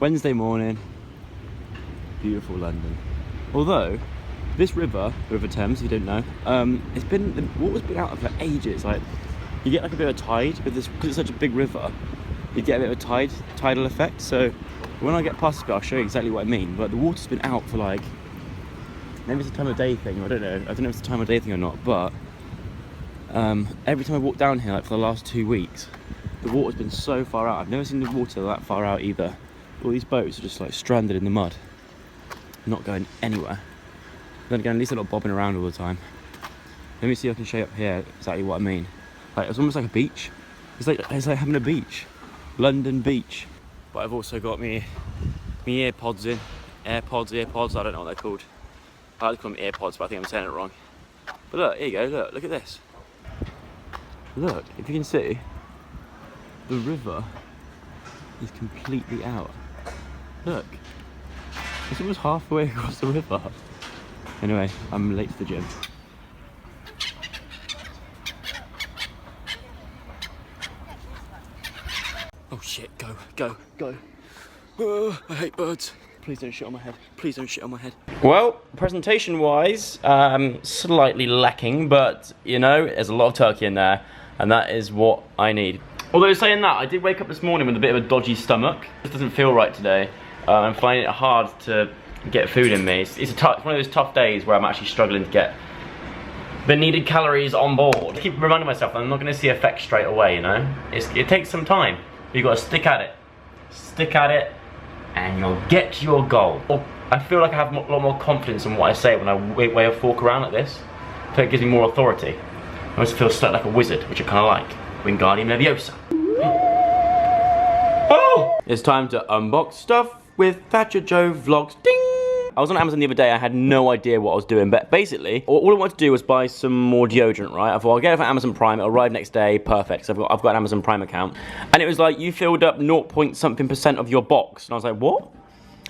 Wednesday morning, beautiful London. Although, this river Thames, if you don't know, the water's been out for ages. Like, you get like a bit of a tide with this, because it's such a big river, you get a bit of a tidal effect. So when I get past this bit, I'll show you exactly what I mean. But the water's been out for like, maybe it's a time of day thing, I don't know if it's a time of day thing or not, but every time I walk down here, like for the last 2 weeks, the water's been so far out. I've never seen the water that far out either. All these boats are just like stranded in the mud, not going anywhere. Then again, at least they're not bobbing around all the time. Let me see if I can show you up here exactly what I mean. Like, it's almost like a beach. It's like having a beach. London beach. But I've also got me AirPods in. AirPods, I don't know what they're called. I like to call them AirPods, but I think I'm saying it wrong. But look, here you go, look at this. Look, if you can see, the river is completely out. Look, it's almost halfway across the river. Anyway, I'm late to the gym. Oh shit, go. Oh, I hate birds. Please don't shit on my head. Please don't shit on my head. Well, presentation-wise, slightly lacking, but, you know, there's a lot of turkey in there, and that is what I need. Although saying that, I did wake up this morning with a bit of a dodgy stomach. It doesn't feel right today. I'm finding it hard to get food in me. It's one of those tough days where I'm actually struggling to get the needed calories on board. I keep reminding myself that I'm not going to see effects straight away, you know? It takes some time. You've got to stick at it. Stick at it, and you'll get to your goal. I feel like I have a lot more confidence in what I say when I weigh a fork around like this. I feel it gives me more authority. I always feel stuck like a wizard, which I kind of like. Wingardium Leviosa. Oh! It's time to unbox stuff with Thatcher Joe Vlogs. Ding! I was on Amazon the other day, I had no idea what I was doing, but basically, all I wanted to do was buy some more deodorant, right? I thought, I'll get it from Amazon Prime, it'll arrive next day, perfect, so I've got an Amazon Prime account. And it was like, you filled up 0.something% of your box. And I was like, what?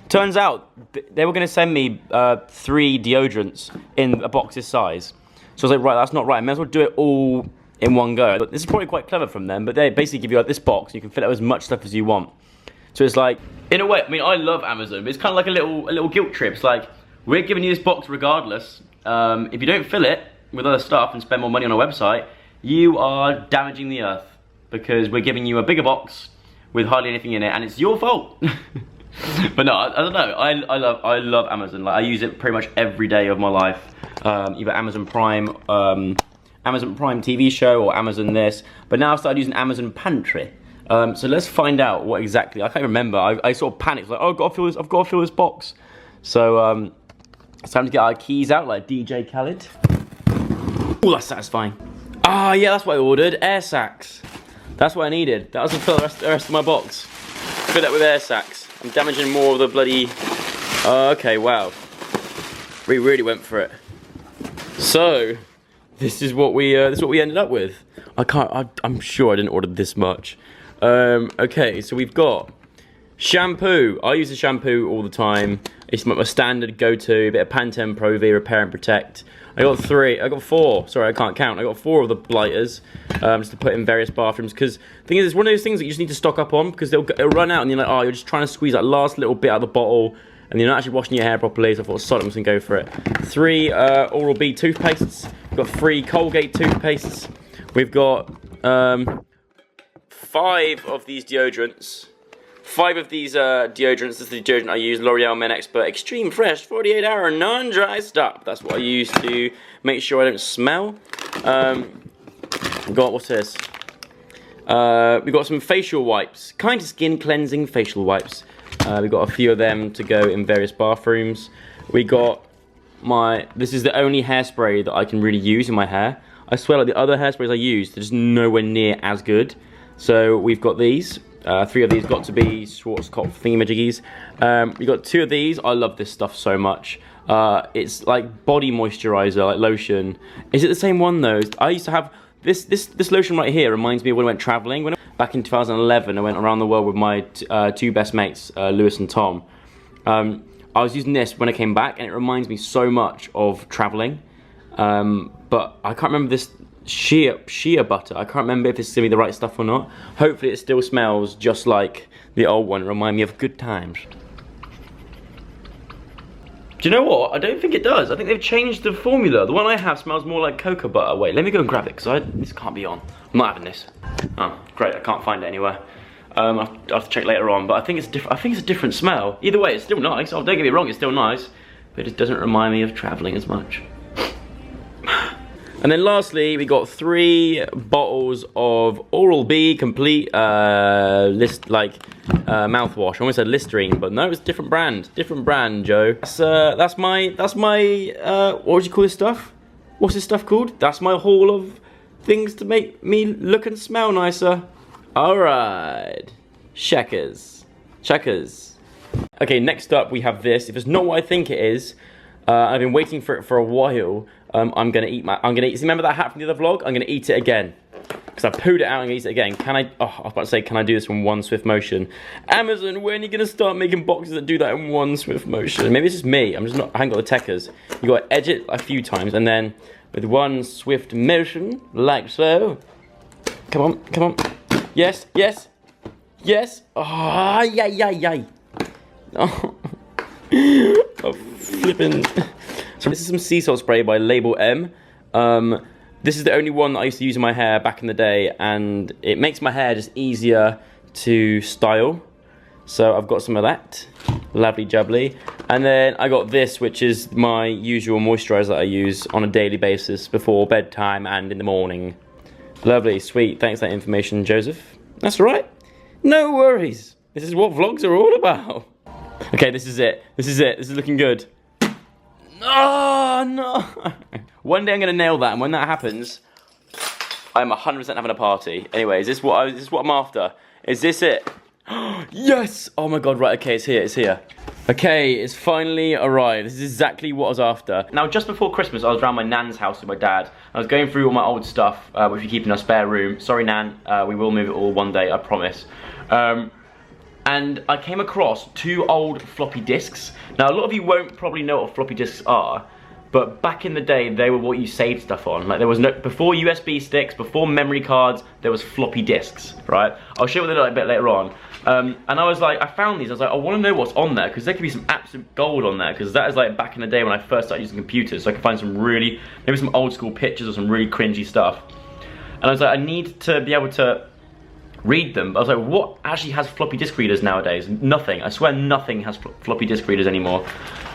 Turns out, they were gonna send me 3 deodorants in a box this size. So I was like, right, that's not right, I may as well do it all in one go. But this is probably quite clever from them, but they basically give you like this box, you can fill out as much stuff as you want. So it's like, in a way, I mean, I love Amazon, but it's kind of like a little guilt trip. It's like, we're giving you this box regardless. If you don't fill it with other stuff and spend more money on our website, you are damaging the earth, because we're giving you a bigger box with hardly anything in it, and it's your fault. But no, I don't know. I love Amazon. Like, I use it pretty much every day of my life. Either Amazon Prime TV show or Amazon this. But now I've started using Amazon Pantry. So let's find out what exactly. I can't remember. I sort of panicked, like, oh, I've got to fill this box. So it's time to get our keys out, like DJ Khaled. Oh, that's satisfying. Ah, yeah, that's what I ordered. Air sacs. That's what I needed. That was to fill the rest of my box. Fill it with air sacs. I'm damaging more of the bloody. Okay, wow. We really went for it. So this is what we ended up with. I'm sure I didn't order this much. Okay, so we've got shampoo. I use the shampoo all the time. It's my standard go-to. A bit of Pantene Pro V Repair and Protect. I got 4. Sorry, I can't count. I got 4 of the blighters, just to put in various bathrooms. Because the thing is, it's one of those things that you just need to stock up on, because it'll run out, and you're like, oh, you're just trying to squeeze that last little bit out of the bottle, and you're not actually washing your hair properly. So I thought, sod it, I'm just gonna go for it. 3 Oral-B toothpastes. We've got 3 Colgate toothpastes. We've got 5 of these deodorants. 5 of these deodorants. This is the deodorant I use, L'Oreal Men Expert Extreme Fresh 48 Hour Non-Dry Stop. That's what I use to make sure I don't smell. We've got, what's this? We've got some facial wipes. Kind of skin cleansing facial wipes. We've got a few of them to go in various bathrooms. We got this is the only hairspray that I can really use in my hair. I swear, like, the other hairsprays I use, they're just nowhere near as good. So we've got these. 3 of these got to be Schwarzkopf thingamajiggies. We got 2 of these. I love this stuff so much. It's like body moisturizer, like lotion. Is it the same one though? I used to have this lotion right here. Reminds me of when I went traveling. Back in 2011, I went around the world with my 2 best mates, Lewis and Tom. I was using this when I came back, and it reminds me so much of traveling. But I can't remember shea butter. I can't remember if this is gonna be the right stuff or not. Hopefully it still smells just like the old one. Remind me of good times. Do you know what? I don't think it does. I think they've changed the formula. The one I have smells more like cocoa butter. Wait, let me go and grab it, because this can't be on. I'm not having this. Oh, great, I can't find it anywhere. I'll have to check later on, but I think it's a different smell. Either way, it's still nice. Oh, don't get me wrong, it's still nice, but it doesn't remind me of traveling as much. And then lastly, we got 3 bottles of Oral-B complete mouthwash. I almost said Listerine, but no, it's a different brand. Different brand, Joe. That's my what would you call this stuff? What's this stuff called? That's my haul of things to make me look and smell nicer. Alright. Checkers. Okay, next up we have this. If it's not what I think it is, I've been waiting for it for a while. I'm gonna eat. Remember that hat from the other vlog? I'm gonna eat it again because I pooed it out and eat it again. Can I? Oh, I was about to say, can I do this in one swift motion? Amazon, when are you gonna start making boxes that do that in one swift motion? Maybe it's just me. I haven't got the techers. You gotta edge it a few times and then with one swift motion, like so. Come on. Yes. Oh, yay. Oh, flipping. So this is some sea salt spray by Label M. This is the only one that I used to use in my hair back in the day, and it makes my hair just easier to style. So I've got some of that, lovely jubbly. And then I got this, which is my usual moisturizer that I use on a daily basis before bedtime and in the morning. Lovely, sweet, thanks for that information, Joseph. That's all right, no worries. This is what vlogs are all about. Okay, this is it, this is looking good. Oh, no. One day I'm gonna nail that, and when that happens, I'm 100% having a party. Anyway, is this what I'm after? Is this it? Yes! Oh my god, right, okay, it's here. Okay, it's finally arrived. This is exactly what I was after. Now, just before Christmas, I was around my nan's house with my dad. I was going through all my old stuff, which we keep in our spare room. Sorry, Nan, we will move it all one day, I promise. And I came across 2 old floppy disks. Now, a lot of you won't probably know what floppy disks are, but back in the day, they were what you saved stuff on. Like, there was no, before USB sticks, before memory cards, there was floppy disks, right? I'll show you what they look like a bit later on. And I was like, I found these, I was like, I want to know what's on there, because there could be some absolute gold on there, because that is like back in the day when I first started using computers, so I could find some really, maybe some old school pictures or some really cringy stuff. And I was like, I need to be able to read them. I was like, what actually has floppy disk readers nowadays? Nothing. I swear nothing has floppy disk readers anymore.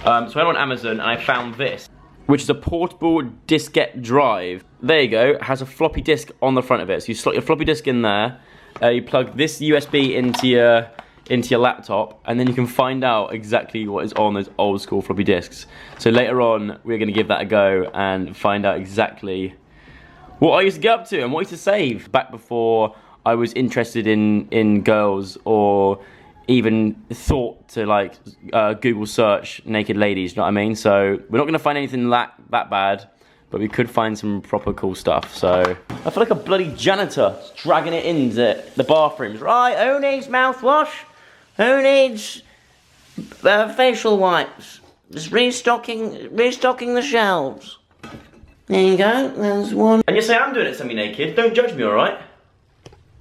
So I went on Amazon and I found this, which is a portable diskette drive. There you go. It has a floppy disk on the front of it. So you slot your floppy disk in there. You plug this USB into your laptop, and then you can find out exactly what is on those old school floppy disks. So later on, we're going to give that a go and find out exactly what I used to get up to and what I used to save back before I was interested in girls, or even thought to like Google search naked ladies, you know what I mean? So we're not gonna find anything that bad, but we could find some proper cool stuff. So I feel like a bloody janitor dragging it into the bathrooms. Right, who needs mouthwash? Who needs facial wipes? Just restocking the shelves. There you go, there's one. And yes, I am doing it semi-naked, don't judge me, alright?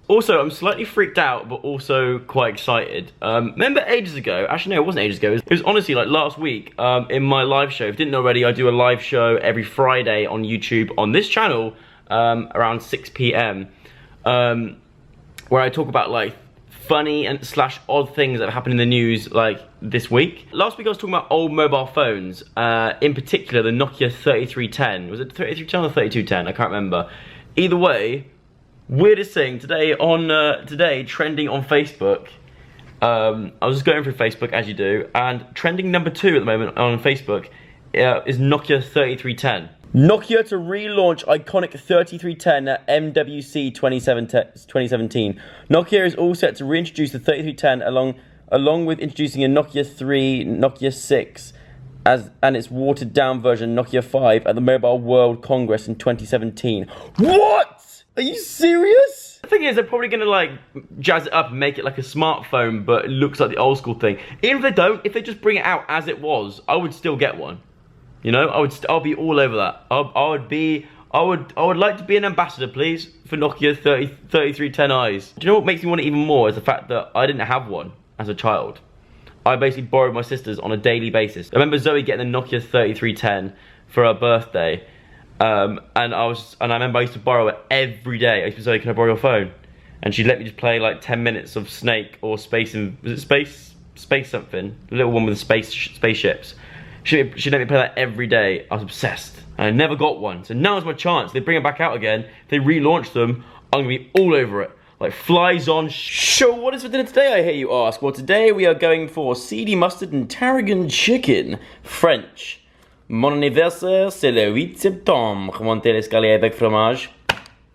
Also, I'm slightly freaked out, but also quite excited. Remember ages ago, actually no, it wasn't ages ago, it was honestly like last week, in my live show. If you didn't know already, I do a live show every Friday on YouTube, on this channel, around 6 PM, where I talk about like funny and / odd things that have happened in the news like this week. Last week I was talking about old mobile phones, in particular the Nokia 3310. Was it 3310 or 3210? I can't remember. Either way, weirdest thing today trending on Facebook. I was just going through Facebook as you do, and trending number 2 at the moment on Facebook is Nokia 3310. Nokia to relaunch iconic 3310 at MWC 2017. Nokia is all set to reintroduce the 3310 along with introducing a Nokia 3, Nokia 6 and its watered down version Nokia 5 at the Mobile World Congress in 2017. What? Are you serious? The thing is, they're probably gonna like jazz it up and make it like a smartphone, but it looks like the old school thing. Even if they don't, if they just bring it out as it was, I would still get one. You know, I'll be all over that. I would be I would like to be an ambassador, please, for Nokia 3310Is. Do you know what makes me want it even more is the fact that I didn't have one as a child. I basically borrowed my sister's on a daily basis. I remember Zoe getting the Nokia 3310 for her birthday, and I remember I used to borrow it every day. I used to say, "Can I borrow your phone?" And she'd let me just play like 10 minutes of Snake or Space something, the little one with the spaceships. She'd let me play that every day. I was obsessed. And I never got one. So now's my chance. They bring it back out again. If they relaunch them, I'm gonna be all over it. Like flies on. So what is for dinner today, I hear you ask? Well, today we are going for seedy mustard and tarragon chicken. French. Mon anniversaire, c'est le 8 septembre. Montez l'escalier avec fromage.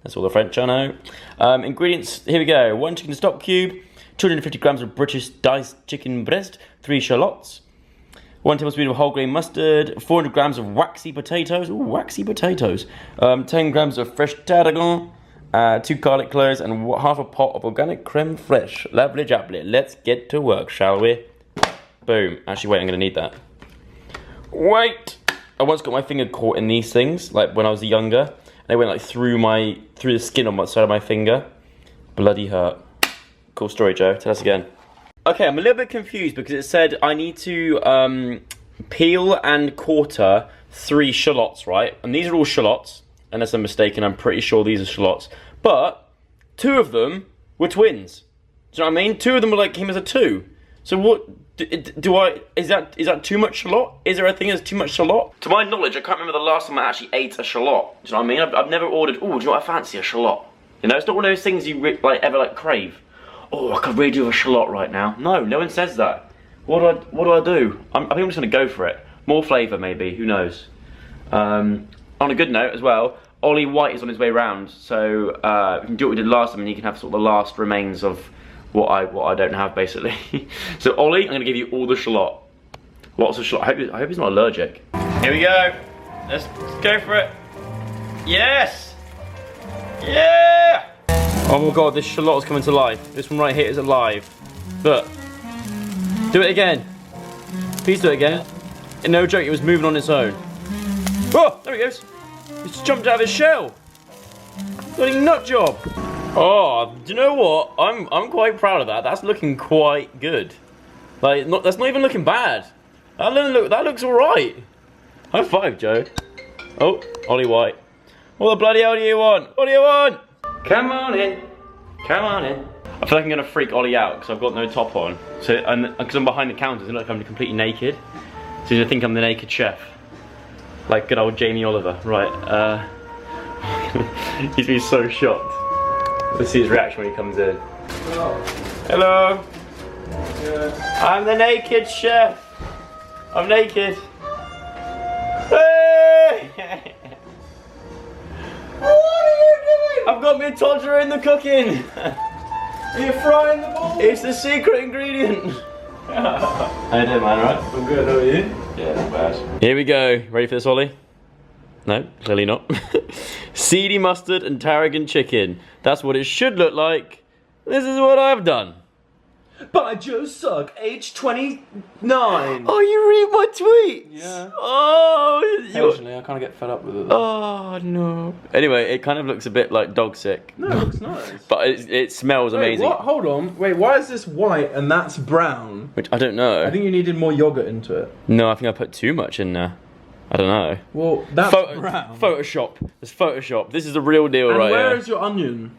That's all the French I know. Ingredients, here we go. 1 chicken stock cube, 250 grams of British diced chicken breast, 3 shallots, 1 tablespoon of whole grain mustard, 400 grams of waxy potatoes, ooh, waxy potatoes, 10 grams of fresh tarragon, 2 garlic cloves, and half a pot of organic creme fraiche. Lovely jubbly. Let's get to work, shall we? Boom. Actually, wait, I'm going to need that. Wait! I once got my finger caught in these things, like when I was younger. They went like through the skin on the side of my finger. Bloody hurt. Cool story, Joe. Tell us again. Okay, I'm a little bit confused because it said I need to peel and quarter 3 shallots, right? And these are all shallots, unless I'm mistaken. I'm pretty sure these are shallots. But 2 of them were twins. Do you know what I mean? 2 of them were like came as a 2. So what is that too much shallot? Is there a thing as too much shallot? To my knowledge, I can't remember the last time I actually ate a shallot. Do you know what I mean? I've never ordered, oh, do you know what I fancy? A shallot. You know, it's not one of those things you ever crave. Oh, I could really do a shallot right now. No one says that. What do I do? I think I'm just gonna go for it. More flavour maybe, who knows? On a good note as well, Ollie White is on his way round, so we can do what we did last time and you can have sort of the last remains of what I don't have, basically. So Ollie, I'm gonna give you all the shallot. Lots of shallot. I hope he's not allergic. Here we go. Let's go for it. Yes! Yeah! Oh my god, this shallot is coming to life. This one right here is alive. Look. Do it again. Please do it again. And no joke, it was moving on its own. Oh, there he goes. He's just jumped out of his shell. Bloody nut job. Oh, do you know what? I'm quite proud of that. That's looking quite good. Like, that's not even looking bad. That looks alright. High five, Joe. Oh, Ollie White. What the bloody hell do you want? What do you want? Come on in. Come on in. I feel like I'm gonna freak Ollie out because I've got no top on. So, and because I'm behind the counter, it's like I'm completely naked. So he's gonna think I'm the naked chef. Like good old Jamie Oliver. Right, he's been so shocked. Let's see his reaction when he comes in. Hello. Hello. Yeah. I'm the naked chef. I'm naked. Hey! What are you doing? I've got my toddler in the cooking. Are you frying the ball? It's the secret ingredient. How you doing, man? Right? I'm good. How are you? Yeah, not bad. Here we go. Ready for this, Ollie? No, clearly not. Seedy mustard and tarragon chicken. That's what it should look like. This is what I've done. By Joe Suck, age 29. Oh, you read my tweets? Yeah. Oh, Occasionally, I kind of get fed up with it. Oh, no. Anyway, it kind of looks a bit like dog sick. No, it looks nice. But it smells amazing. What? Hold on. Wait, why is this white and that's brown? Which, I don't know. I think you needed more yogurt into it. No, I think I put too much in there. I don't know. Well, that's brown. Photoshop. It's Photoshop. This is the real deal, right here. Where is your onion?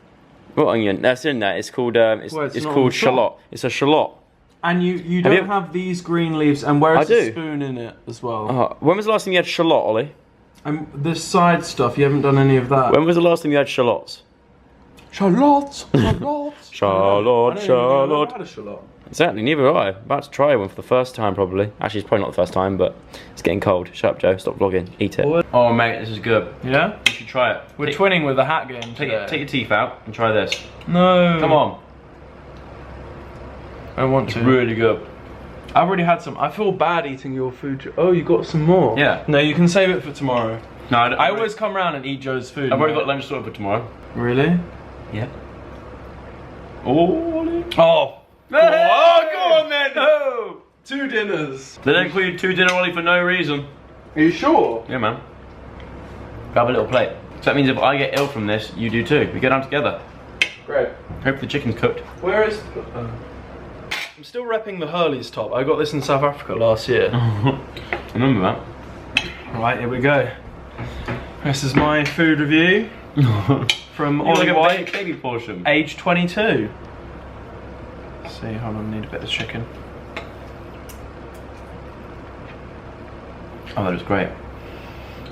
What onion? That's in there. It's called it's called shallot. It's a shallot. And you don't have these green leaves. And where is the spoon in it as well? When was the last time you had shallot, Ollie? This side stuff. You haven't done any of that. When was the last time you had shallots? Shallots. Shallots. Shallot. I had a shallot. Exactly, neither have I. I'm about to try one for the first time, probably. Actually, it's probably not the first time, but it's getting cold. Shut up, Joe. Stop vlogging. Eat it. Oh, mate, this is good. Yeah? You should try it. We're twinning with the hat game today. Take your teeth out and try this. No. Come on. I want to. It's really good. I've already had some. I feel bad eating your food. Oh, you got some more? Yeah. No, you can save it for tomorrow. No, I always come round and eat Joe's food. I've already got lunch sorted for tomorrow. Really? Yeah. Oh, Oh. Hey! Oh, go on then! No! 2 dinners. They don't call you 2 dinner Ollie for no reason. Are you sure? Yeah, man. Grab a little plate. So that means if I get ill from this, you do too. We go down together. Great. Hope the chicken's cooked. Where is... I'm still repping the Hurley's top. I got this in South Africa last year. Remember that? Right, here we go. This is my food review from Ollie like White, a baby portion. age 22. Let's see, hold on, I need a bit of chicken. Oh, that was great.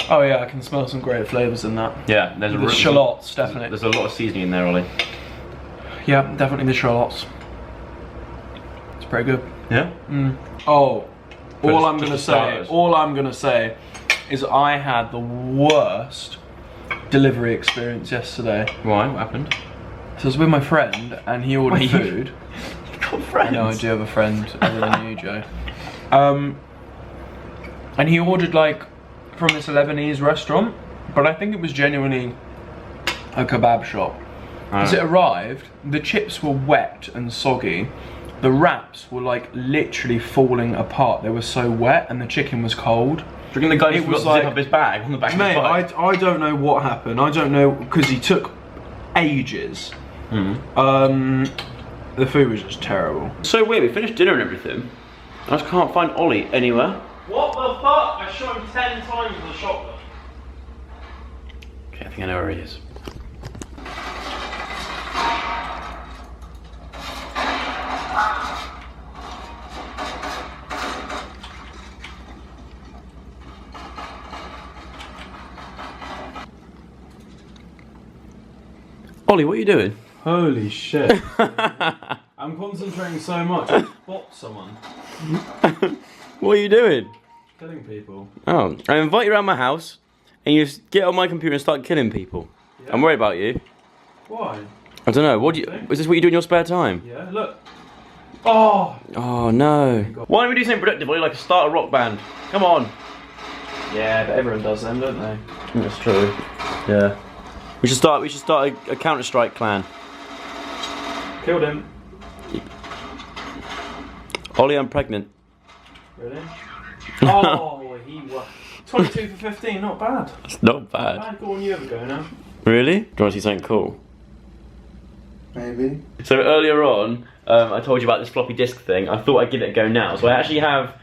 Oh yeah, I can smell some great flavours in that. Yeah, there's The shallots, definitely. There's a lot of seasoning in there, Ollie. Yeah, definitely the shallots. It's pretty good. Yeah? Oh, all I'm just gonna say is I had the worst delivery experience yesterday. Why? What happened? So I was with my friend and he ordered food. You've got friends? I know, I do have a friend other than you, Joe. And he ordered like from this Lebanese restaurant, but I think it was genuinely a kebab shop. As it arrived, the chips were wet and soggy. The wraps were like literally falling apart. They were so wet and the chicken was cold. Do you reckon the guy just forgot to zip up his bag on the back of his bike? I don't know what happened. I don't know, because he took ages. The food was just terrible. So weird, we finished dinner and everything. I just can't find Ollie anywhere. What the fuck? I shot him 10 times with a shotgun. Okay, I think I know where he is. Ollie, what are you doing? Holy shit. I'm concentrating so much. I bought someone. What are you doing? Killing people. Oh, I invite you around my house and you just get on my computer and start killing people. Yeah. I'm worried about you. Why? I don't know. What do you? Is this what you do in your spare time? Yeah, look. Oh! Oh no. Why don't we do something productive? Ollie, like start a rock band. Come on. Yeah, but everyone does them, don't they? That's true. Yeah. We should start a Counter-Strike clan. Killed him. Ollie, I'm pregnant. Really? Oh, he was 22 for 15. Not bad. That's not bad. Not bad. Go on, you have a go now. Really? Do you want to see something cool? Maybe. So earlier on, I told you about this floppy disk thing. I thought I'd give it a go now. So I actually have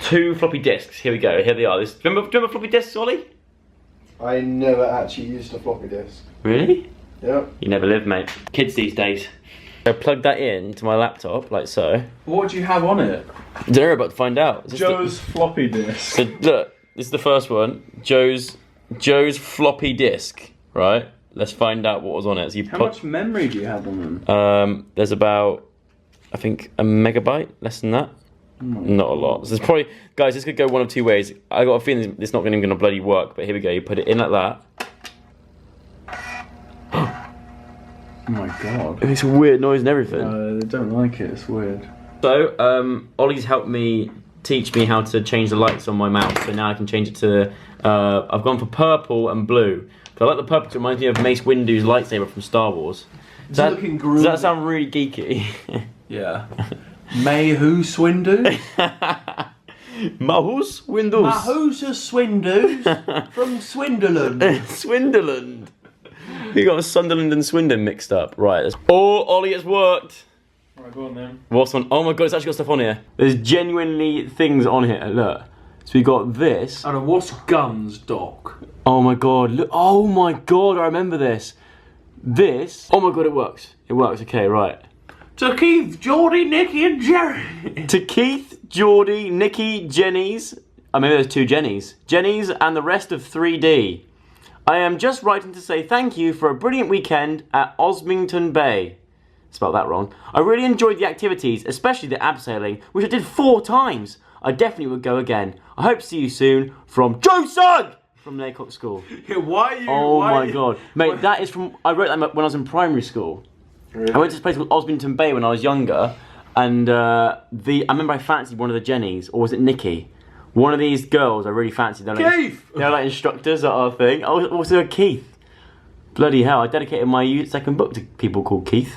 2 floppy disks. Here we go. Here they are. Remember floppy disks, Ollie? I never actually used a floppy disk. Really? Yep. You never lived, mate. Kids these days. I plugged that in to my laptop, like so. What do you have on it? I don't know, we're about to find out. Joe's floppy disk. So look, this is the first one. Joe's floppy disk, right? Let's find out what was on it. So How much memory do you have on them? There's about, I think, a megabyte, less than that. Not a lot. So it's probably, guys, this could go one of 2 ways. I got a feeling it's not even going to bloody work, but here we go. You put it in like that. Oh my god. It's a weird noise and everything. I don't like it, it's weird. So, Ollie's helped me teach me how to change the lights on my mouse. So now I can change it to, I've gone for purple and blue. I like the purple because it reminds me of Mace Windu's lightsaber from Star Wars. Does that sound really geeky? Yeah. May who Swindu? Mahus Windows. Mahusa Swindus from Swinderland. Swinderland. You got Sunderland and Swindon mixed up. Right. Oh, Ollie, it's worked. Right, go on then. What's on? Oh my god, it's actually got stuff on here. There's genuinely things on here. Look. So we got this. I don't know, what's guns, Doc? Oh my god, look. Oh my god, I remember this. This. Oh my god, it works. It works, okay, right. To Keith, Geordie, Nicky and Jerry. To Keith, Geordie, Nicky, Jenny's. I mean, there's 2 Jennies. Jenny's and the rest of 3D. I am just writing to say thank you for a brilliant weekend at Osmington Bay. Spelled that wrong. I really enjoyed the activities, especially the abseiling, which I did 4 times. I definitely would go again. I hope to see you soon from Joe Sugg from Laycock School. Yeah, why are you? Oh my god. Mate, that is from, I wrote that when I was in primary school. Really? I went to this place called Osmington Bay when I was younger, and I remember I fancied one of the Jennies, or was it Nikki? One of these girls I really fancied. Keith! They're like instructors at our thing. Oh, also a Keith. Bloody hell, I dedicated my second book to people called Keith.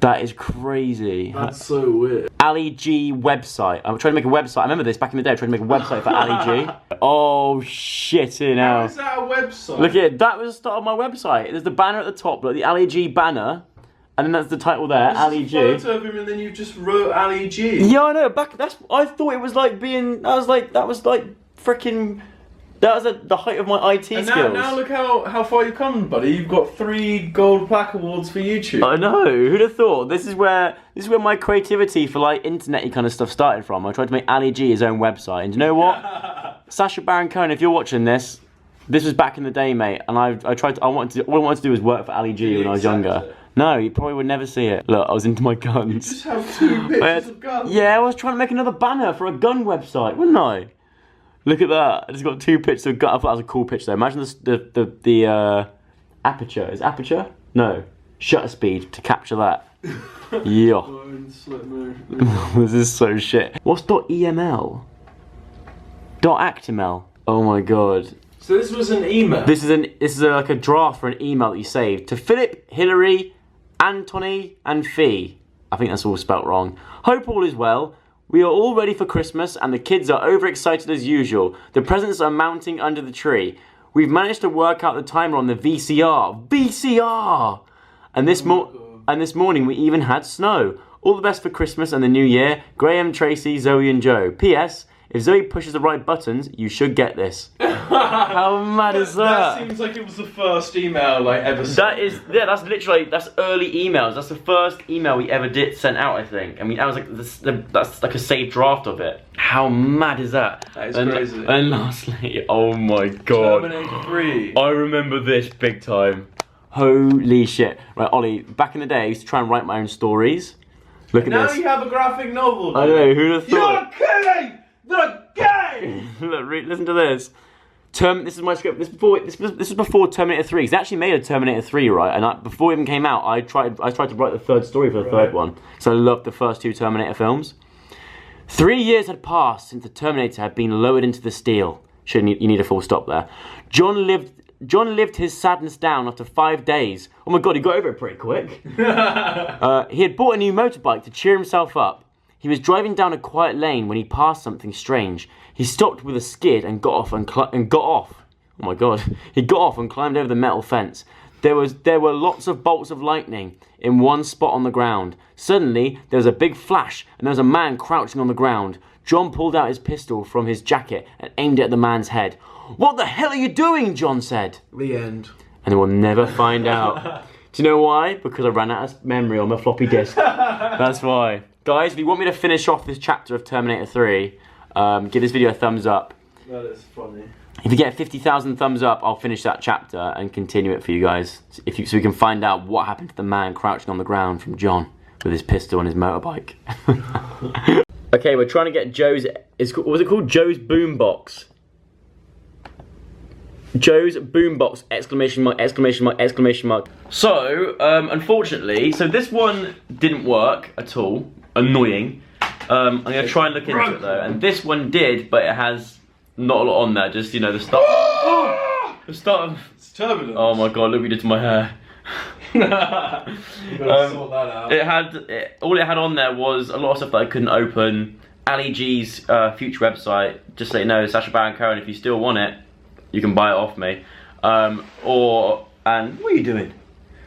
That is crazy. That's so weird. Ali G website. I'm trying to make a website. I remember this back in the day. I tried to make a website for Ali G. Oh shit! You know. How is that a website? Look at it. That was the start of my website. There's the banner at the top, like the Ali G banner, and then that's the title there, Ali G. There's a photo of him, and then you just wrote Ali G. Yeah, I know. I thought it was like being. That was like freaking. That was the height of my IT skills. Now look how far you've come, buddy. You've got 3 gold plaque awards for YouTube. I know. Who'd have thought? This is where my creativity for like internet-y kind of stuff started from. I tried to make Ali G his own website, and you know what? Sacha Baron Cohen, if you're watching this was back in the day, mate. And all I wanted to do was work for Ali G when I was younger. It? No, you probably would never see it. Look, I was into my guns. You just have 2 pictures of guns. Yeah, I was trying to make another banner for a gun website, wasn't I? Look at that. I just got 2 pictures of gun. I thought that was a cool picture though. Imagine the aperture. Is aperture? No. Shutter speed to capture that. Yeah. This is so shit. What's .eml? .actimel. Oh my god. So this was an email? This is like a draft for an email that you saved to Philip, Hillary, Anthony, and Fee. I think that's all spelt wrong. Hope all is well. We are all ready for Christmas and the kids are overexcited as usual. The presents are mounting under the tree. We've managed to work out the timer on the VCR. VCR! And this morning we even had snow. All the best for Christmas and the New Year. Graham, Tracy, Zoe and Joe. P.S. If Zoe pushes the right buttons, you should get this. How mad is that? That seems like it was the first email I ever sent. That's early emails. That's the first email we ever sent out, I think. I mean, that was that's like a saved draft of it. How mad is that? That is crazy. And lastly, oh my god. Terminator 3. I remember this big time. Holy shit. Right, Ollie, back in the day, I used to try and write my own stories. Look at this. Now you have a graphic novel. I know, who'd have thought? You're killing the game! Look, listen to this. This is my script. This was before Terminator 3. They actually made a Terminator 3, right? And before it even came out, I tried to write the third story for the third one. So I loved the first 2 Terminator films. 3 years had passed since the Terminator had been lowered into the steel. You need a full stop there. John lived his sadness down after 5 days. Oh my god, he got over it pretty quick. He had bought a new motorbike to cheer himself up. He was driving down a quiet lane when he passed something strange. He stopped with a skid and got off. Oh my god. He got off and climbed over the metal fence. There were lots of bolts of lightning in one spot on the ground. Suddenly, there was a big flash and there was a man crouching on the ground. John pulled out his pistol from his jacket and aimed it at the man's head. "What the hell are you doing?" John said. The end. And they will never find out. Do you know why? Because I ran out of memory on my floppy disk. That's why. Guys, if you want me to finish off this chapter of Terminator 3, give this video a thumbs up. That is funny. If you get 50,000 thumbs up, I'll finish that chapter and continue it for you guys. So we can find out what happened to the man crouching on the ground from John with his pistol and his motorbike. Okay, we're trying to get Joe's... what was it called? Joe's Boombox. Joe's Boombox! Exclamation mark, exclamation mark, exclamation mark. So, unfortunately, this one didn't work at all. Annoying. I'm going to try and look into it though. And this one did, but it has not a lot on there. Just, you know, the start. The start of... It's turbulence. Oh my god, look what you did to my hair. You gotta sort that out. All it had on there was a lot of stuff that I couldn't open. Ali G's future website. Just so you know, Sacha Baron Cohen, if you still want it, you can buy it off me. And what are you doing?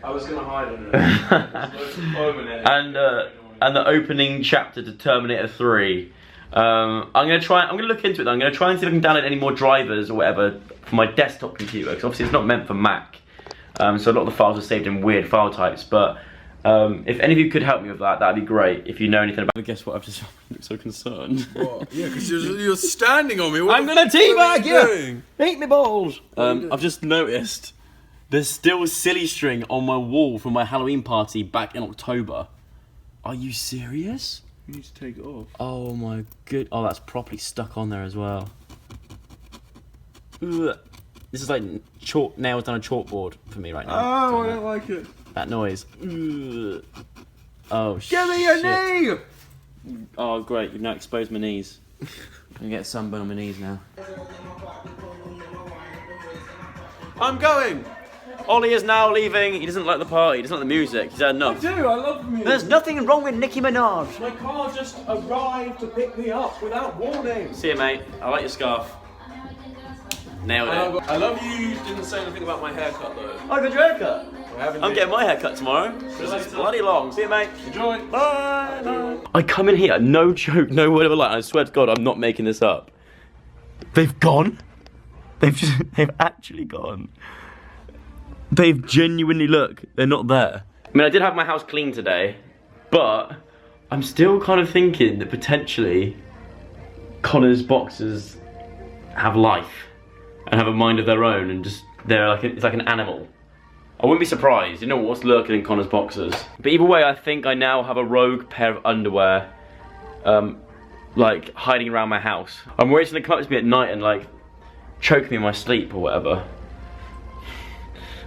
I was gonna hide in it. And the opening chapter to Terminator 3. I'm gonna look into it though. I'm gonna try and see if I can download any more drivers or whatever for my desktop computer, because obviously it's not meant for Mac. So a lot of the files are saved in weird file types, but if any of you could help me with that, that'd be great. If you know anything about... Guess what? I've just looked so concerned. What? Yeah, because you're standing on me. I'm gonna teabag you! Eat me balls! I've just noticed there's still silly string on my wall from my Halloween party back in October. Are you serious? You need to take it off. Oh my good... Oh, that's properly stuck on there as well. Ugh. This is like nails on a chalkboard for me right now. Oh, I don't like it. That noise. Ugh. Oh, shit. Give me your knee! Oh, great. You've now exposed my knees. I'm gonna get a sunburn on my knees now. I'm going! Ollie is now leaving. He doesn't like the party. He doesn't like the music. He's had enough. I do. I love music. There's nothing wrong with Nicki Minaj. My car just arrived to pick me up without warning. See you, mate. I like your scarf. Nailed it. I love you. Didn't say anything about my haircut though. I got your haircut. I'm getting my haircut tomorrow. It's bloody long. See you, mate. Enjoy. Bye. Bye. I come in here, no joke, no word of a lie. I swear to God, I'm not making this up. They've gone. They've actually gone. They've genuinely, look, they're not there. I mean, I did have my house clean today, but I'm still kind of thinking that potentially Connor's boxes have life and have a mind of their own, and just they're like it's like an animal. I wouldn't be surprised. You know what's lurking in Connor's boxes. But either way, I think I now have a rogue pair of underwear, like hiding around my house. I'm worried it's gonna come up to me at night and like choke me in my sleep or whatever.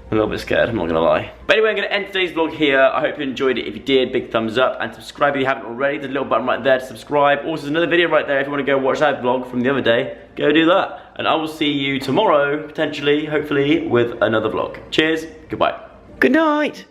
I'm a little bit scared, I'm not gonna lie. But anyway, I'm gonna end today's vlog here. I hope you enjoyed it. If you did, big thumbs up, and subscribe if you haven't already. There's a little button right there to subscribe. Also, there's another video right there if you wanna go watch that vlog from the other day. Go do that. And I will see you tomorrow, potentially, hopefully, with another vlog. Cheers, goodbye. Good night.